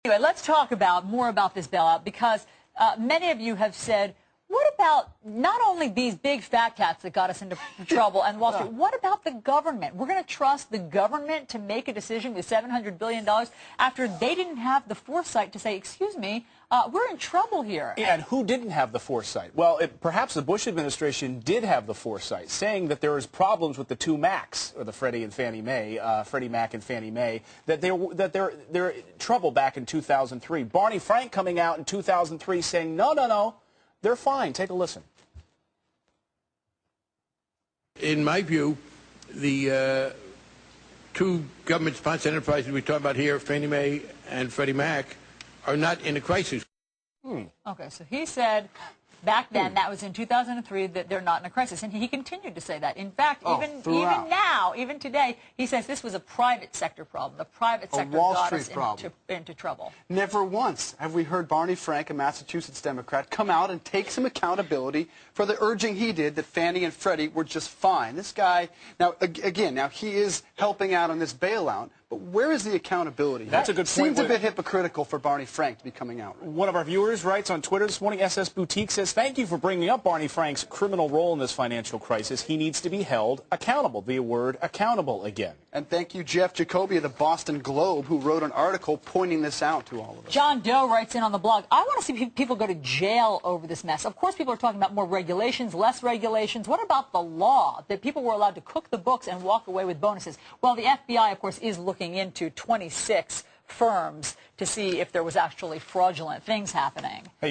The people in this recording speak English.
Anyway, let's talk more about this bailout, because many of you have said, what about not only these big fat cats that got us into trouble and Wall Street, what about the government? We're going to trust the government to make a decision with $700 billion after they didn't have the foresight to say, excuse me, we're in trouble here. Yeah, and who didn't have the foresight? Well, perhaps the Bush administration did have the foresight, saying that there was problems with the two Macs, or the Freddie and Fannie Mae, Freddie Mac and Fannie Mae, that they're in trouble back in 2003. Barney Frank coming out in 2003 saying, no, they're fine. Take a listen. In my view, the two government-sponsored enterprises we talk about here, Fannie Mae and Freddie Mac, are not in a crisis. Okay, so he said back then, that was in 2003, that they're not in a crisis. And he continued to say that. In fact, even now, even today, he says this was a private sector problem. The private sector got us into trouble. Never once have we heard Barney Frank, a Massachusetts Democrat, come out and take some accountability for the urging he did that Fannie and Freddie were just fine. This guy, now, again, he is helping out on this bailout, but where is the accountability? That's a good point. Seems a bit hypocritical for Barney Frank to be coming out. One of our viewers writes on Twitter this morning, SS Boutique says, thank you for bringing up Barney Frank's criminal role in this financial crisis. He needs to be held accountable. The word accountable again. And thank you, Jeff Jacoby of the Boston Globe, who wrote an article pointing this out to all of us. John Doe writes in on the blog, I want to see people go to jail over this mess. Of course, people are talking about more regulations, less regulations. What about the law, that people were allowed to cook the books and walk away with bonuses? Well, the FBI, of course, is looking into 26 firms to see if there was actually fraudulent things happening.